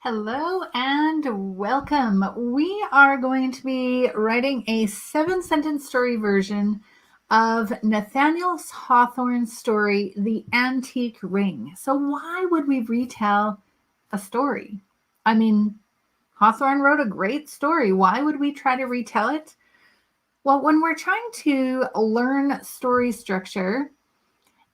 Hello and welcome. We are going to be writing a 7-sentence story version of Nathaniel Hawthorne's story, The Antique Ring. So why would we retell a story? I mean, Hawthorne wrote a great story. Why would we try to retell it? Well, when we're trying to learn story structure,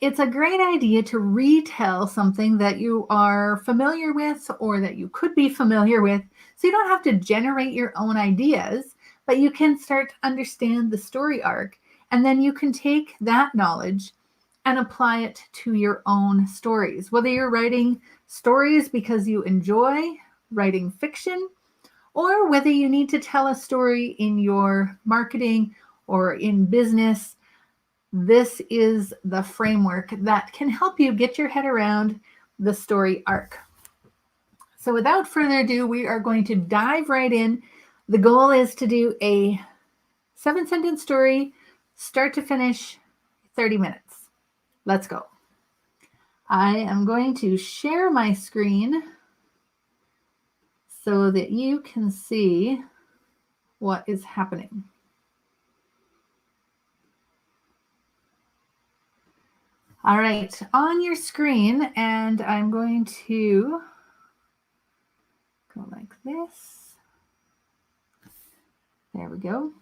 it's a great idea to retell something that you are familiar with or that you could be familiar with. So you don't have to generate your own ideas, but you can start to understand the story arc. And then you can take that knowledge and apply it to your own stories. Whether you're writing stories because you enjoy writing fiction, or whether you need to tell a story in your marketing or in business, this is the framework that can help you get your head around the story arc. So without further ado, we are going to dive right in. The goal is to do a 7-sentence story, start to finish, 30 minutes. Let's go. I am going to share my screen so that you can see what is happening. All right, on your screen, and I'm going to go like this. There we go.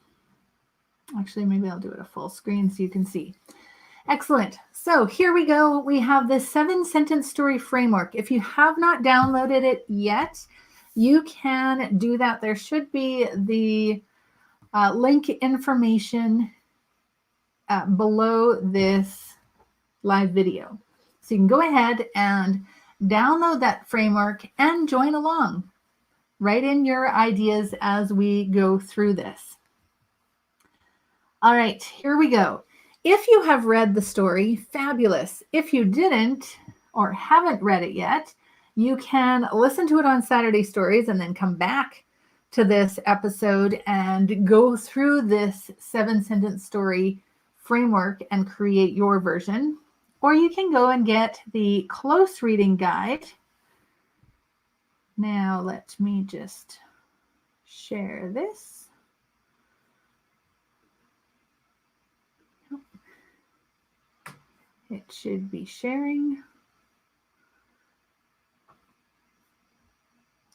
Actually, maybe I'll do it a full screen so you can see. Excellent. So here we go. We have this 7-sentence story framework. If you have not downloaded it yet, you can do that. There should be the link information below this live video. So you can go ahead and download that framework and join along. Write in your ideas as we go through this. All right, here we go. If you have read the story, fabulous. If you didn't or haven't read it yet, you can listen to it on Saturday Stories and then come back to this episode and go through this 7-sentence story framework and create your version. Or you can go and get the close reading guide. Now let me just share this. It should be sharing.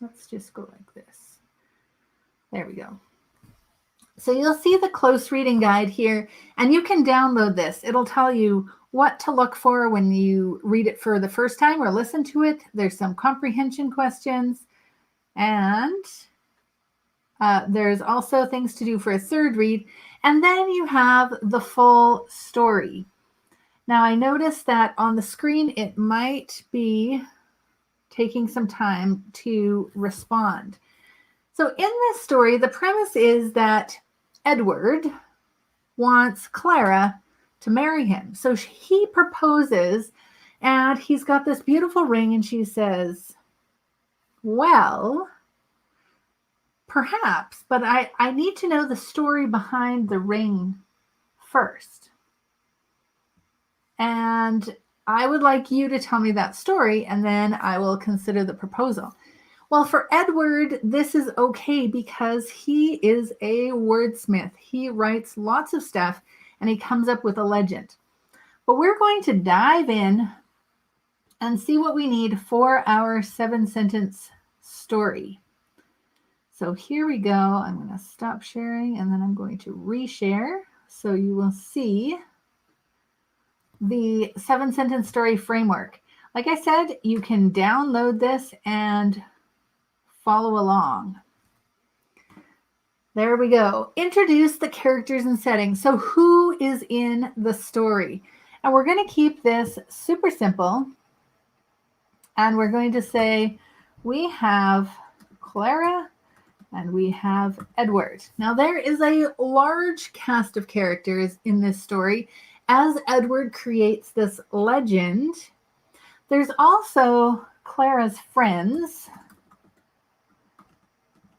Let's just go like this. There we go. So you'll see the close reading guide here, and you can download this. It'll tell you what to look for when you read it for the first time or listen to it. There's some comprehension questions, and there's also things to do for a third read. And then you have the full story. Now I noticed that on the screen, it might be taking some time to respond. So in this story, the premise is that Edward wants Clara to marry him. So he proposes, and he's got this beautiful ring, and she says, well, perhaps, but I need to know the story behind the ring first. And I would like you to tell me that story, and then I will consider the proposal. Well, for Edward, this is okay because he is a wordsmith. He writes lots of stuff, and he comes up with a legend. But we're going to dive in and see what we need for our 7-sentence story. So here we go. I'm going to stop sharing, and then I'm going to reshare so you will see the 7-sentence story framework. Like I said, you can download this and follow along. There we go. Introduce the characters and settings. So who is in the story? And we're going to keep this super simple. And we're going to say we have Clara and we have Edward. Now there is a large cast of characters in this story. As Edward creates this legend, there's also Clara's friends.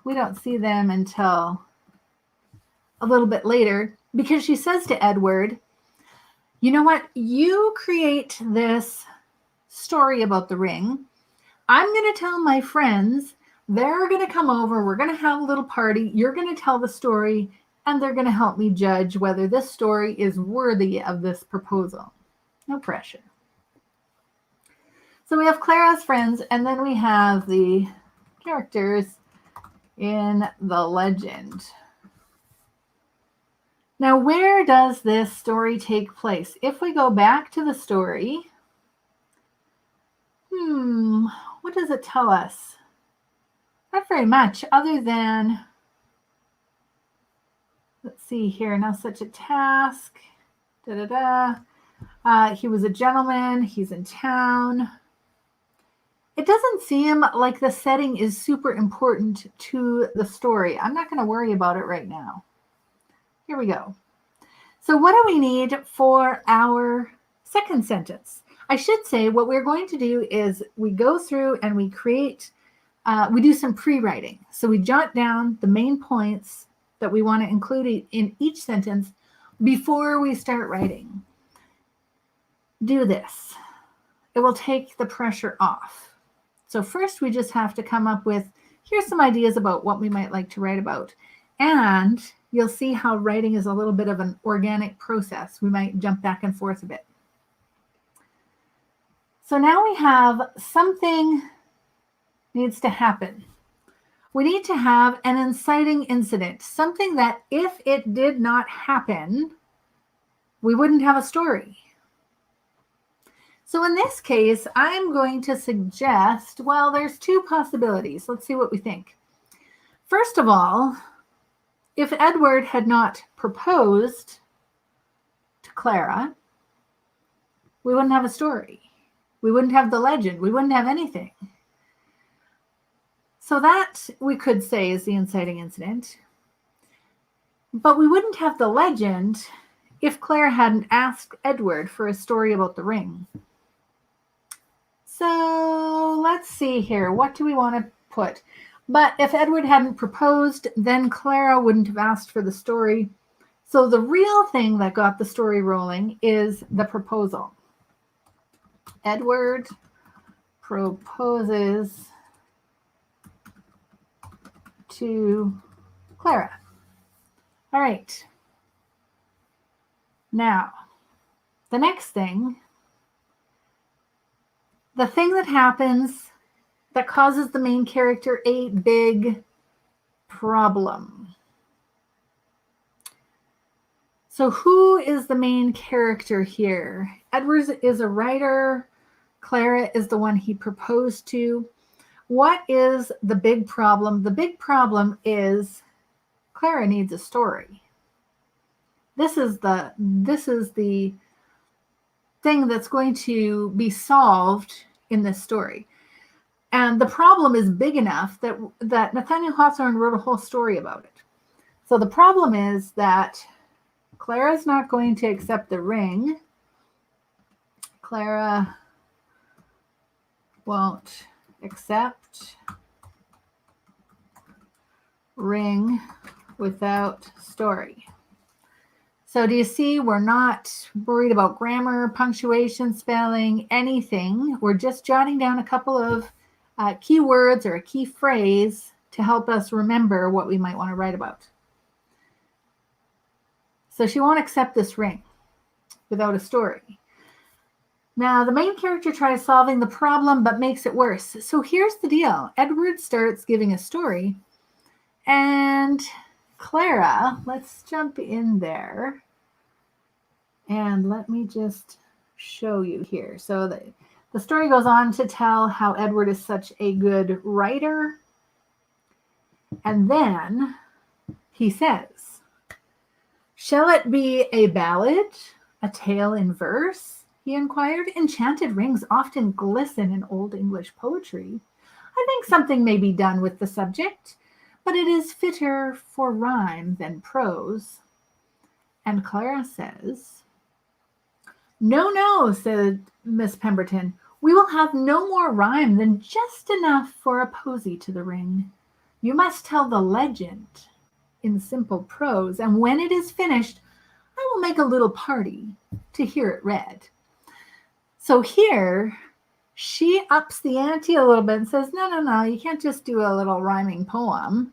We don't see them until a little bit later because she says to Edward, you know what? You create this story about the ring. I'm going to tell my friends They're going to come over. We're going to have a little party. You're going to tell the story, and they're going to help me judge whether this story is worthy of this proposal. No pressure. So we have Clara's friends, and then we have the characters in the legend. Now, where does this story take place? If we go back to the story, what does it tell us? Not very much, other than, let's see here, now such a task, he was a gentleman, he's in town. It doesn't seem like the setting is super important to the story. I'm not going to worry about it right now. Here we go. So what do we need for our second sentence? I should say what we're going to do is we go through and we create, we do some pre-writing. So we jot down the main points that we want to include in each sentence before we start writing. Do this. It will take the pressure off. So first we just have to come up with, here's some ideas about what we might like to write about. And you'll see how writing is a little bit of an organic process. We might jump back and forth a bit. So now we have something needs to happen. We need to have an inciting incident, something that if it did not happen, we wouldn't have a story. So in this case, I'm going to suggest, well, there's two possibilities. Let's see what we think. First of all, if Edward had not proposed to Clara, we wouldn't have a story. We wouldn't have the legend. We wouldn't have anything. So that we could say is the inciting incident. But we wouldn't have the legend if Clara hadn't asked Edward for a story about the ring. So let's see here. What do we want to put? But if Edward hadn't proposed, then Clara wouldn't have asked for the story. So the real thing that got the story rolling is the proposal. Edward proposes to Clara. All right. Now, the next thing, the thing that happens that causes the main character a big problem. So who is the main character here? Edward is a writer. Clara is the one he proposed to. What is the big problem? The big problem is Clara needs a story. This is the thing that's going to be solved in this story. And the problem is big enough that Nathaniel Hawthorne wrote a whole story about it. So the problem is that Clara's not going to accept the ring. Clara won't accept ring without story. So do you see, we're not worried about grammar, punctuation, spelling, anything. We're just jotting down a couple of key words or a key phrase to help us remember what we might want to write about. So she won't accept this ring without a story. Now, the main character tries solving the problem, but makes it worse. So here's the deal. Edward starts giving a story, and Clara, let's jump in there. And let me just show you here. So the story goes on to tell how Edward is such a good writer. And then he says, "Shall it be a ballad, a tale in verse?" he inquired. "Enchanted rings often glisten in Old English poetry. I think something may be done with the subject, but it is fitter for rhyme than prose." And Clara says, "No, no," said Miss Pemberton. "We will have no more rhyme than just enough for a posy to the ring. You must tell the legend in simple prose, and when it is finished, I will make a little party to hear it read." So here, she ups the ante a little bit and says, no, you can't just do a little rhyming poem.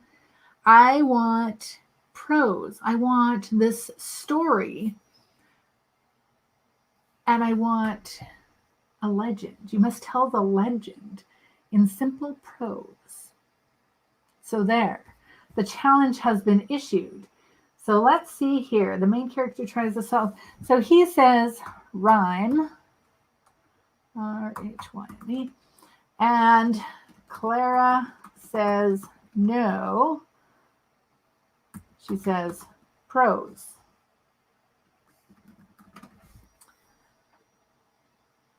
I want prose. I want this story. And I want a legend. You must tell the legend in simple prose. So there, the challenge has been issued. So let's see here. The main character tries to solve. So he says, rhyme, R-H-Y-M-E, and Clara says, no. She says, prose.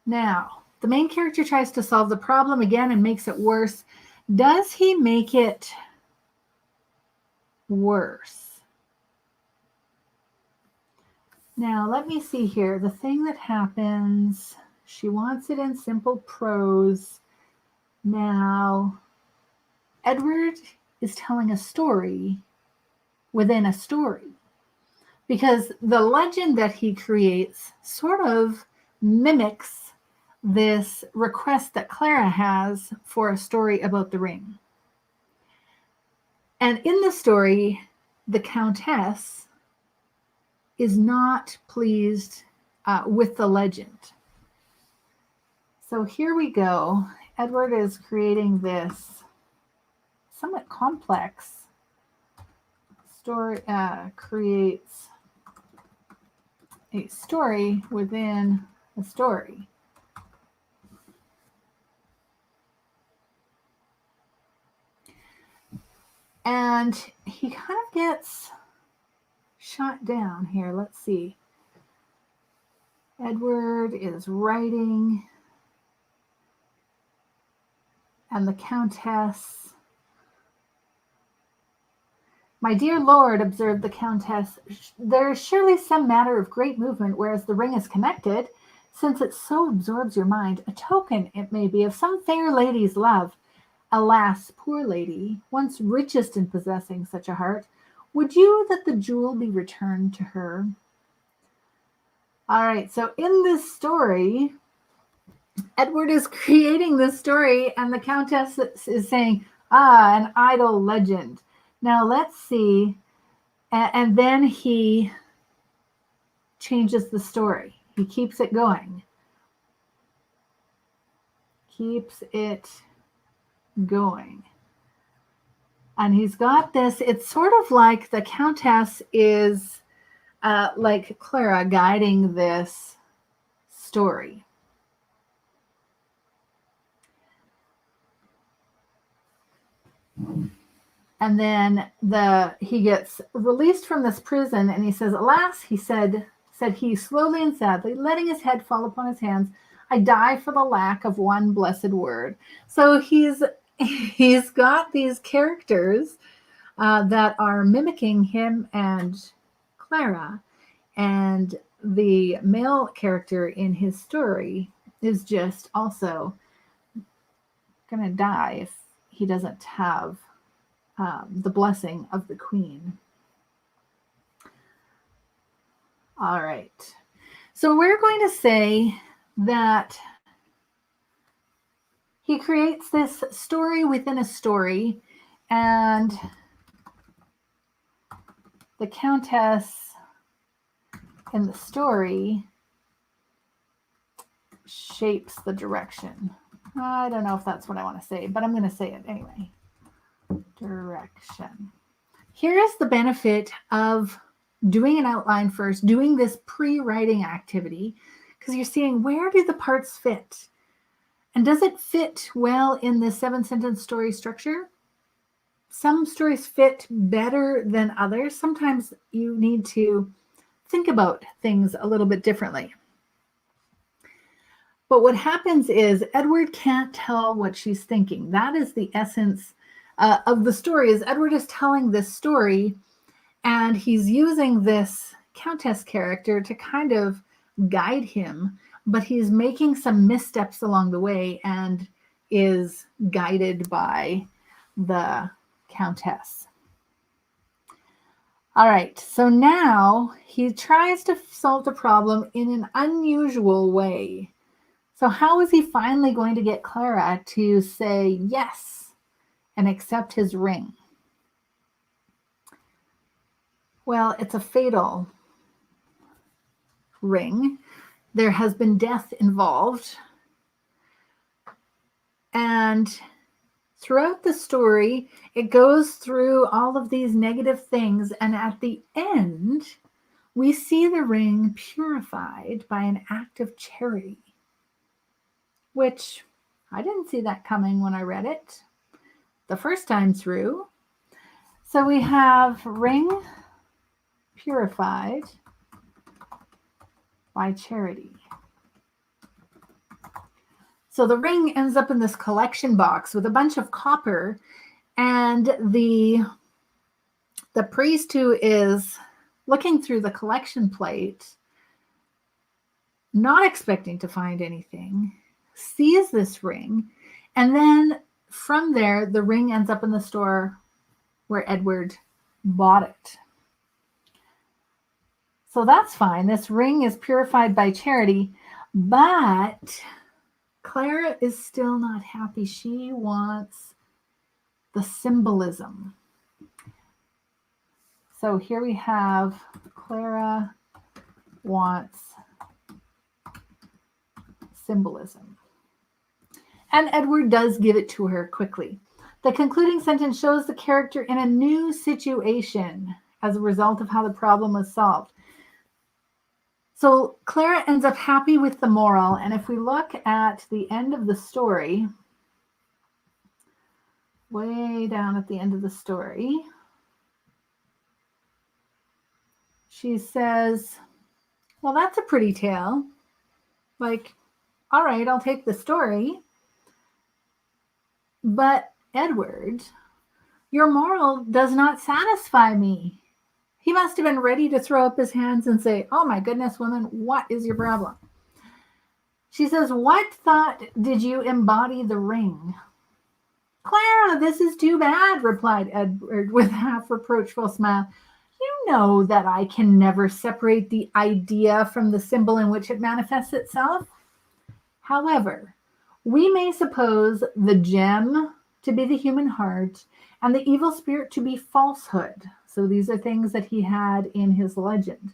Now, the main character tries to solve the problem again and makes it worse. Does he make it worse? Now, let me see here. The thing that happens, she wants it in simple prose. Now, Edward is telling a story within a story, because the legend that he creates sort of mimics this request that Clara has for a story about the ring. And in the story, the Countess is not pleased with the legend. So here we go. Edward is creating this somewhat complex story, creates a story within a story. And he kind of gets shot down here. Let's see. Edward is writing, and the Countess. My dear lord, observed the Countess, there is surely some matter of great movement, whereas the ring is connected, since it so absorbs your mind, a token, it may be, of some fair lady's love. Alas, poor lady, once richest in possessing such a heart, would you that the jewel be returned to her? All right, so in this story, Edward is creating this story, and the Countess is saying, an idle legend. Now let's see. And then he changes the story. He keeps it going. Keeps it going. And he's got this. It's sort of like the Countess is like Clara guiding this story. And then he gets released from this prison, and he says, alas, he said he slowly and sadly, letting his head fall upon his hands, I die for the lack of one blessed word. So he's got these characters that are mimicking him and Clara, and the male character in his story is just also going to die if he doesn't have the blessing of the queen. All right. So we're going to say that he creates this story within a story, and the Countess in the story shapes the direction. I don't know if that's what I want to say, but I'm going to say it anyway. Direction. Here is the benefit of doing an outline first, doing this pre-writing activity, because you're seeing where do the parts fit? And does it fit well in the 7-sentence story structure? Some stories fit better than others. Sometimes you need to think about things a little bit differently. But what happens is Edward can't tell what she's thinking. That is the essence of the story, is Edward is telling this story, and he's using this Countess character to kind of guide him, but he's making some missteps along the way and is guided by the Countess. All right, so now he tries to solve the problem in an unusual way. So how is he finally going to get Clara to say yes and accept his ring? Well, it's a fatal ring. There has been death involved. And throughout the story, it goes through all of these negative things. And at the end, we see the ring purified by an act of charity, which I didn't see that coming when I read it the first time through. So we have ring purified by charity. So the ring ends up in this collection box with a bunch of copper, and the priest who is looking through the collection plate, not expecting to find anything, sees this ring, and then from there, the ring ends up in the store where Edward bought it. So that's fine. This ring is purified by charity, but Clara is still not happy. She wants the symbolism. So here we have Clara wants symbolism. And Edward does give it to her quickly. The concluding sentence shows the character in a new situation as a result of how the problem was solved. So Clara ends up happy with the moral. And if we look at the end of the story, way down at the end of the story, she says, well, that's a pretty tale. Like, all right, I'll take the story. But Edward, your moral does not satisfy me. He must have been ready to throw up his hands and say, oh my goodness, woman, what is your problem? She says, what thought did you embody the ring? Clara, this is too bad, replied Edward with a half-reproachful smile. You know that I can never separate the idea from the symbol in which it manifests itself. However, we may suppose the gem to be the human heart and the evil spirit to be falsehood. So these are things that he had in his legend.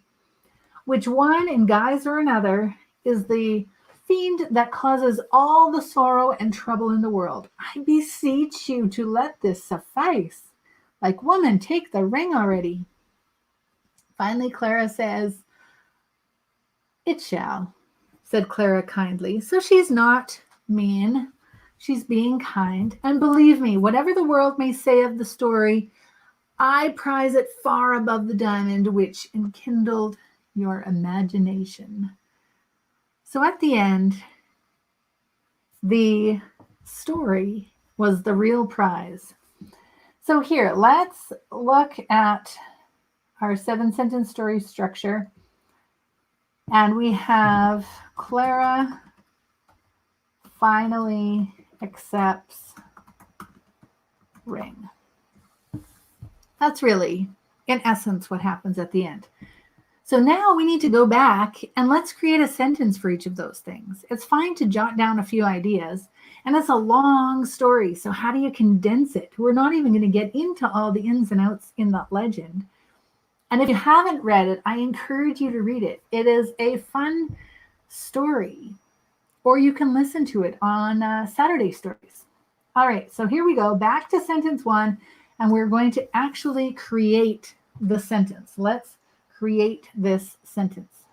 Which one, in guise or another, is the fiend that causes all the sorrow and trouble in the world? I beseech you to let this suffice. Like, woman, take the ring already. Finally, Clara says, it shall, said Clara kindly. So she's not mean. She's being kind. And believe me, whatever the world may say of the story, I prize it far above the diamond which enkindled your imagination. So at the end, the story was the real prize. So here, let's look at our 7-sentence story structure. And we have Clara finally accepts ring. That's really, in essence, what happens at the end. So now we need to go back and let's create a sentence for each of those things. It's fine to jot down a few ideas, and it's a long story. So how do you condense it? We're not even going to get into all the ins and outs in that legend. And if you haven't read it, I encourage you to read it. It is a fun story, or you can listen to it on Saturday Stories. All right, so here we go. Back to sentence 1, and we're going to actually create the sentence. Let's create this sentence.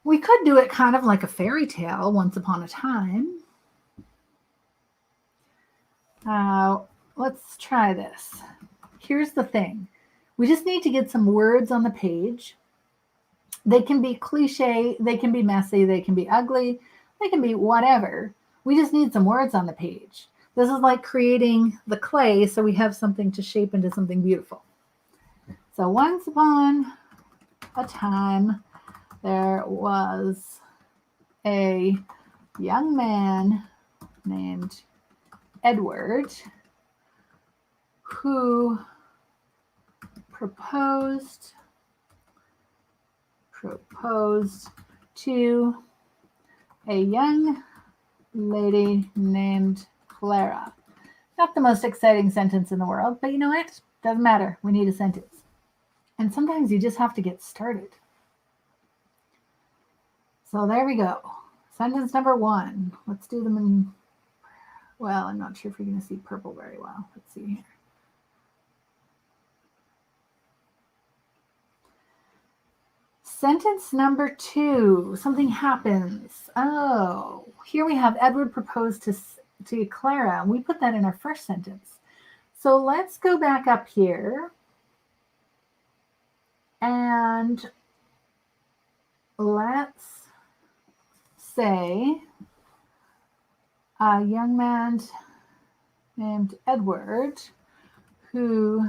We could do it kind of like a fairy tale, once upon a time. Let's try this. Here's the thing. We just need to get some words on the page. They can be cliche, they can be messy, they can be ugly, they can be whatever. We just need some words on the page. This is like creating the clay so we have something to shape into something beautiful. So once upon a time, there was a young man named Edward who proposed proposed to a young lady named Clara. Not the most exciting sentence in the world, but you know what? Doesn't matter. We need a sentence. And sometimes you just have to get started. So there we go. Sentence number 1. Let's do them in, well, I'm not sure if you're going to see purple very well. Let's see here. Sentence number 2. Something happens. Oh, here we have Edward proposed to Clara. We put that in our first sentence. So let's go back up here and let's say a young man named Edward who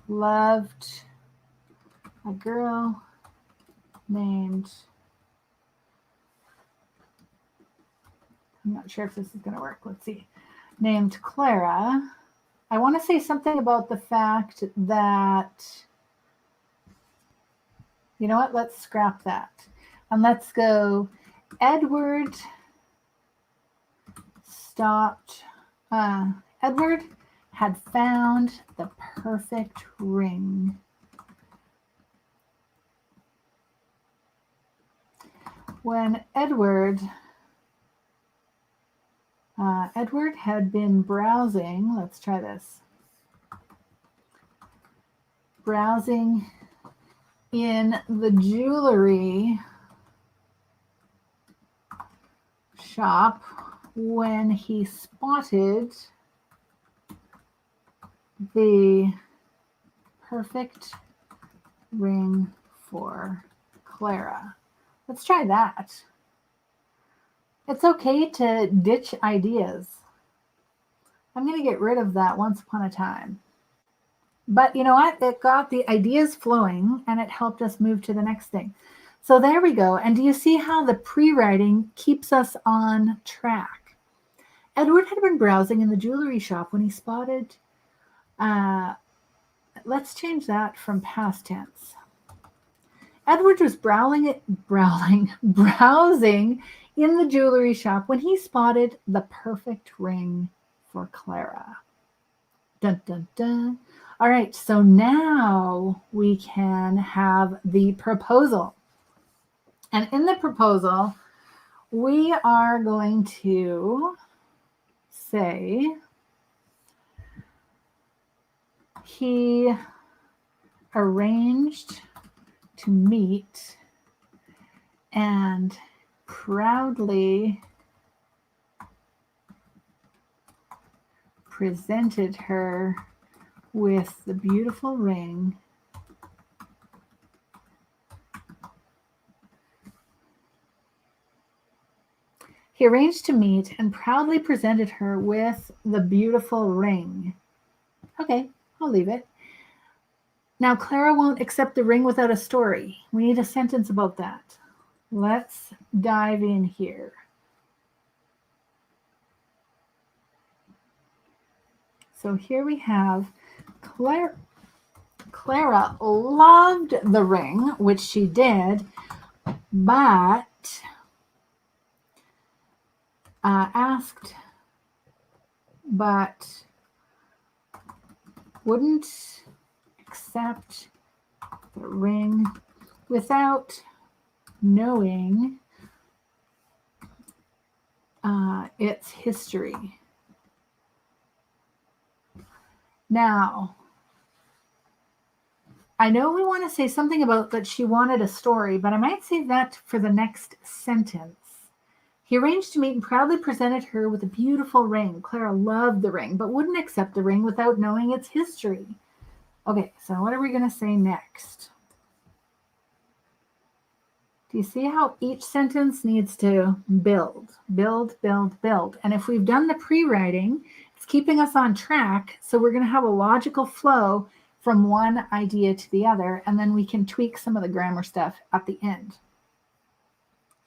loved a girl named, I'm not sure if this is going to work. Let's see. Named Clara. I want to say something about the fact that, you know what? Let's scrap that. And let's go, Edward Edward had found the perfect ring. When Edward had been browsing, let's try this, browsing in the jewelry shop when he spotted the perfect ring for Clara. Let's try that. It's okay to ditch ideas. I'm going to get rid of that once upon a time. But you know what? It got the ideas flowing and it helped us move to the next thing. So there we go. And do you see how the pre-writing keeps us on track? Edward had been browsing in the jewelry shop when he spotted, let's change that from past tense. Edward was browsing in the jewelry shop when he spotted the perfect ring for Clara. Dun, dun, dun. All right, so now we can have the proposal. And in the proposal, we are going to say he arranged to meet and proudly presented her with the beautiful ring He arranged to meet and proudly presented her with the beautiful ring. Okay, I'll leave it. Now, Clara won't accept the ring without a story. We need a sentence about that. Let's dive in here. So here we have Clara loved the ring, which she did, but wouldn't accept the ring without knowing its history. Now, I know we want to say something about that she wanted a story, but I might save that for the next sentence. He arranged to meet and proudly presented her with a beautiful ring. Clara loved the ring, but wouldn't accept the ring without knowing its history. Okay, so what are we going to say next? Do you see how each sentence needs to build, build, build, build? And if we've done the pre-writing, it's keeping us on track. So we're going to have a logical flow from one idea to the other, and then we can tweak some of the grammar stuff at the end.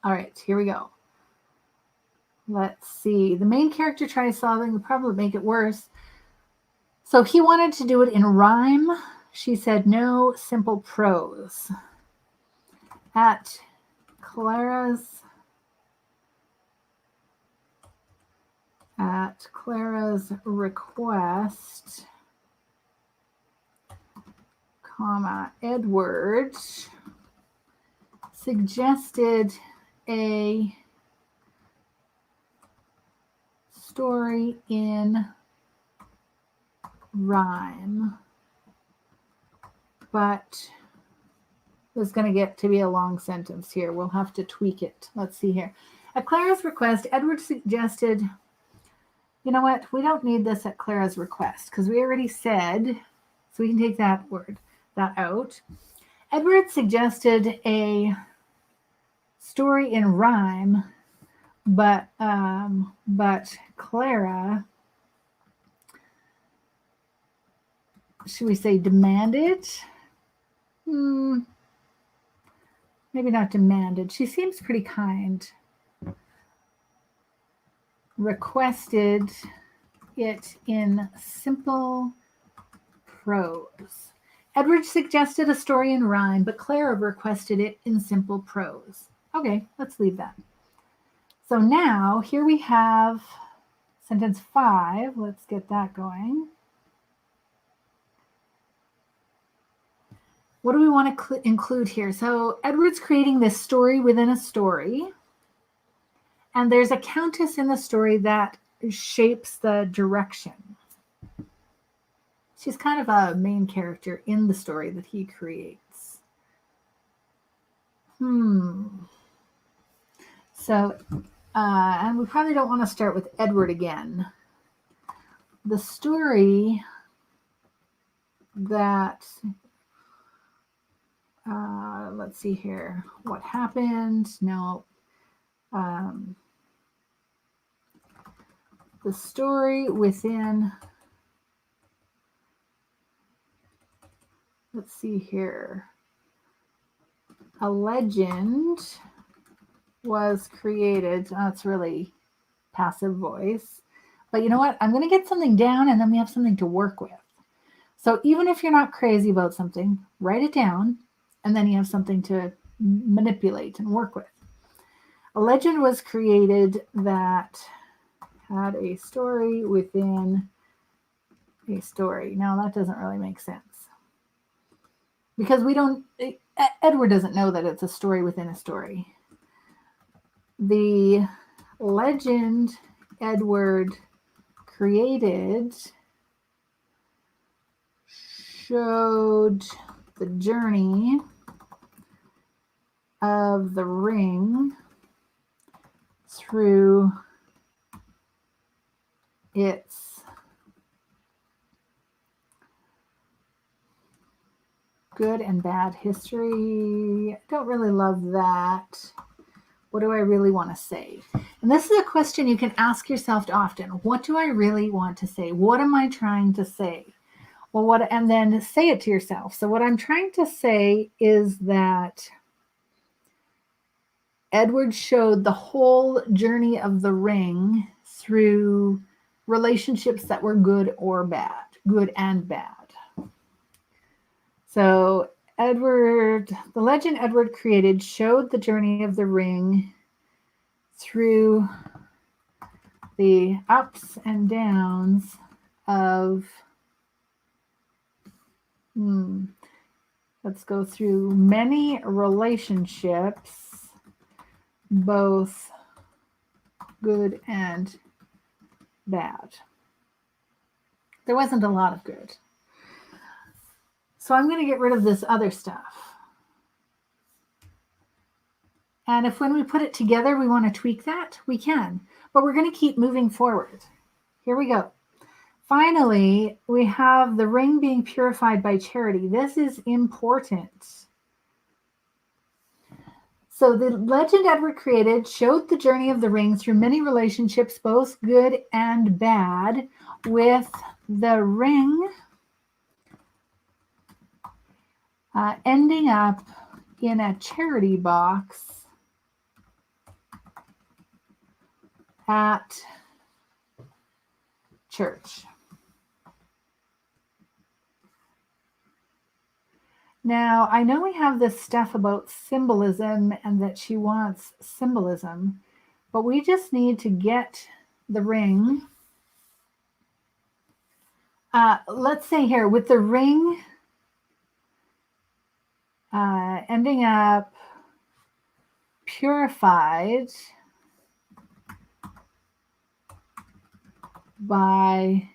All right, here we go. Let's see. The main character tries solving the problem to make it worse. So he wanted to do it in rhyme she said no simple prose. At Clara's request, Edward suggested a story in rhyme, but it's going to get to be a long sentence here. We'll have to tweak it. Let's see here. At Clara's request, Edward suggested, you know what? We don't need this at Clara's request because we already said, so we can take that out. Edward suggested a story in rhyme, but Clara, should we say demanded? Maybe not demanded. She seems pretty kind. Requested it in simple prose. Edward suggested a story in rhyme, but Clara requested it in simple prose. Okay, let's leave that. So now here we have sentence 5. Let's get that going. What do we want to include here? So Edward's creating this story within a story. And there's a countess in the story that shapes the direction. She's kind of a main character in the story that he creates. So, and we probably don't want to start with Edward again. The story that, let's see here, what happened? No. The story within, let's see here, a legend was created. That's really passive voice. But you know what? I'm going to get something down and then we have something to work with. So even if you're not crazy about something, write it down and then you have something to manipulate and work with. A legend was created that had a story within a story. Now that doesn't really make sense. Because Edward doesn't know that it's a story within a story. The legend Edward created showed the journey of the ring through its good and bad history. I don't really love that. What do I really want to say? And this is a question you can ask yourself often. What do I really want to say? What am I trying to say? Well, and then say it to yourself. So what I'm trying to say is that Edward showed the whole journey of the ring through relationships that were good or bad, good and bad. So the legend Edward created showed the journey of the ring through the ups and downs of, let's go through many relationships, both good and bad. There wasn't a lot of good. So I'm going to get rid of this other stuff. And if when we put it together, we want to tweak that, we can. But we're going to keep moving forward. Here we go. Finally, we have the ring being purified by charity. This is important. So the legend Edward created showed the journey of the ring through many relationships, both good and bad, with the ring ending up in a charity box at church. Now, I know we have this stuff about symbolism and that she wants symbolism, but we just need to get the ring. Let's say here with the ring ending up purified by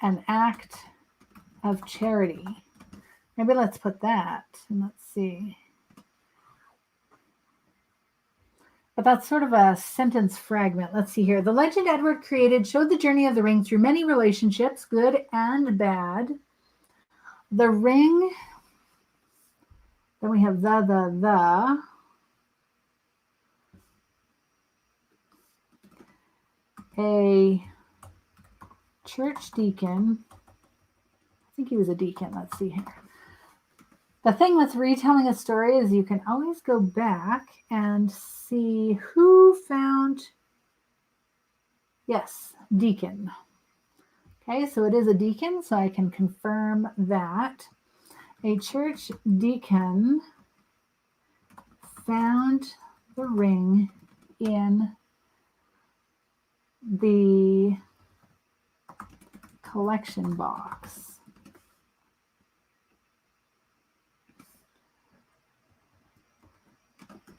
an act of charity. Maybe let's put that and let's see. But that's sort of a sentence fragment. Let's see here. The legend Edward created showed the journey of the ring through many relationships, good and bad. The ring, then we have the. A church deacon. I think he was a deacon. Let's see here. The thing with retelling a story is you can always go back and see who found, yes, deacon. Okay, so it is a deacon, so I can confirm that. A church deacon found the ring in the collection box.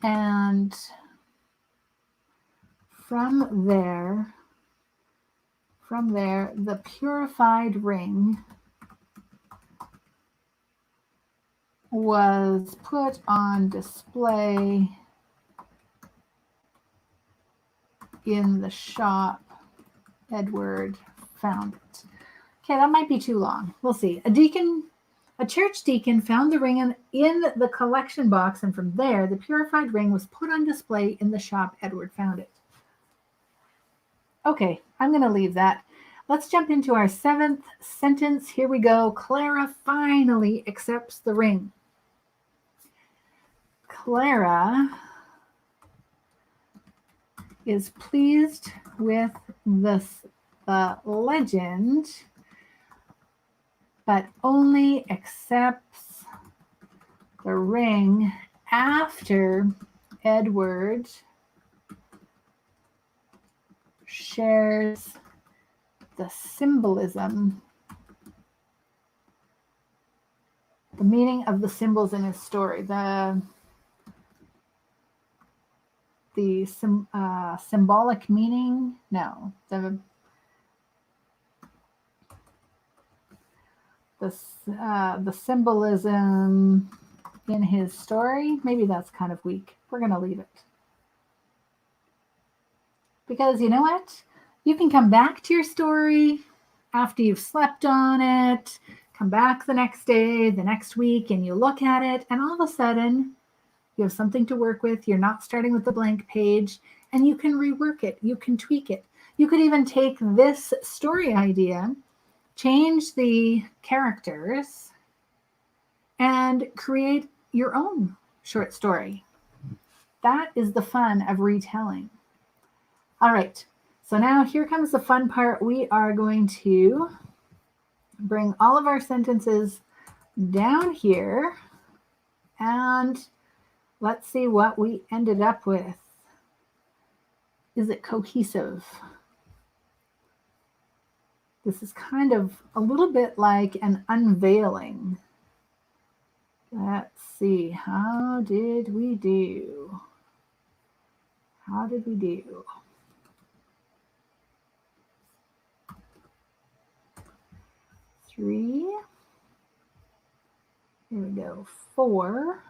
And from there, the purified ring was put on display in the shop. Edward found it. Okay, that might be too long. We'll see. A church deacon found the ring in the collection box, and from there, the purified ring was put on display in the shop. Edward found it. Okay, I'm going to leave that. Let's jump into our 7th sentence. Here we go. Clara finally accepts the ring. Clara is pleased with the legend, but only accepts the ring after Edward shares the symbolism, the meaning of the symbols in his story, the symbolic meaning. No, the symbolism in his story. Maybe that's kind of weak. We're going to leave it. Because you know what? You can come back to your story after you've slept on it, come back the next day, the next week, and you look at it, and all of a sudden, you have something to work with. You're not starting with the blank page, and you can rework it. You can tweak it. You could even take this story idea, change the characters, and create your own short story. That is the fun of retelling. All right, so now here comes the fun part. We are going to bring all of our sentences down here, and let's see what we ended up with. Is it cohesive? This is kind of a little bit like an unveiling. Let's see, how did we do? How did we do? Three. Here we go. 4.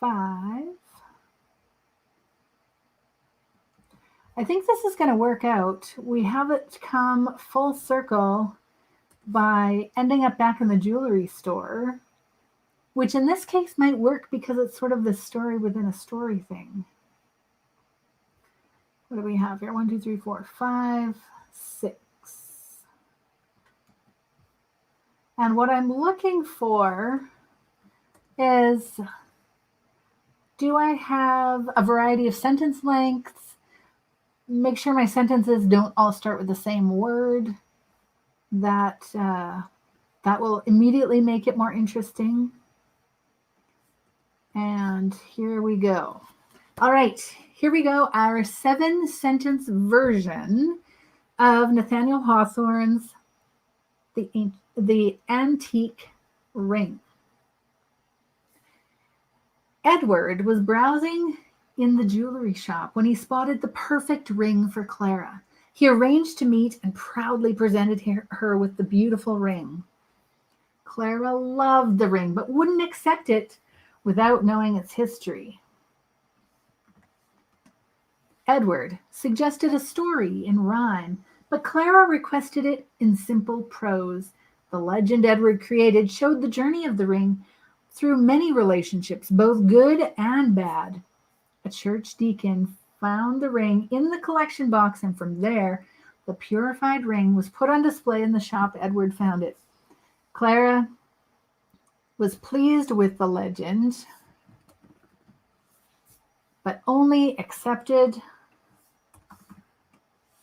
5. I think this is going to work out. We have it come full circle by ending up back in the jewelry store, which in this case might work because it's sort of this story within a story thing. What do we have here? 1, 2, 3, 4, 5, 6. And what I'm looking for is, do I have a variety of sentence lengths? make sure my sentences don't all start with the same word. That will immediately make it more interesting. And here we go. All right, here we go. Our 7-sentence version of Nathaniel Hawthorne's The Antique Ring. Edward was browsing in the jewelry shop when he spotted the perfect ring for Clara. He arranged to meet and proudly presented her with the beautiful ring. Clara loved the ring, but wouldn't accept it without knowing its history. Edward suggested a story in rhyme, but Clara requested it in simple prose. The legend Edward created showed the journey of the ring through many relationships, both good and bad. A church deacon found the ring in the collection box, and from there, the purified ring was put on display in the shop Edward found it. Clara was pleased with the legend, but only accepted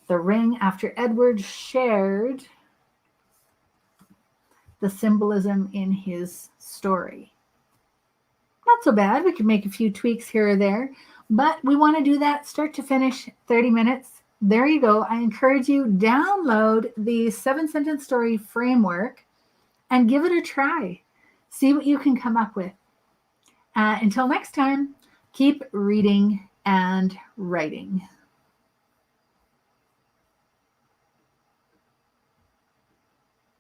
the ring after Edward shared the symbolism in his story. Not so bad. We could make a few tweaks here or there, but we want to do that start to finish 30 minutes. There you go. I encourage you, download the 7-sentence story framework and give it a try. See what you can come up with. Until next time, keep reading and writing.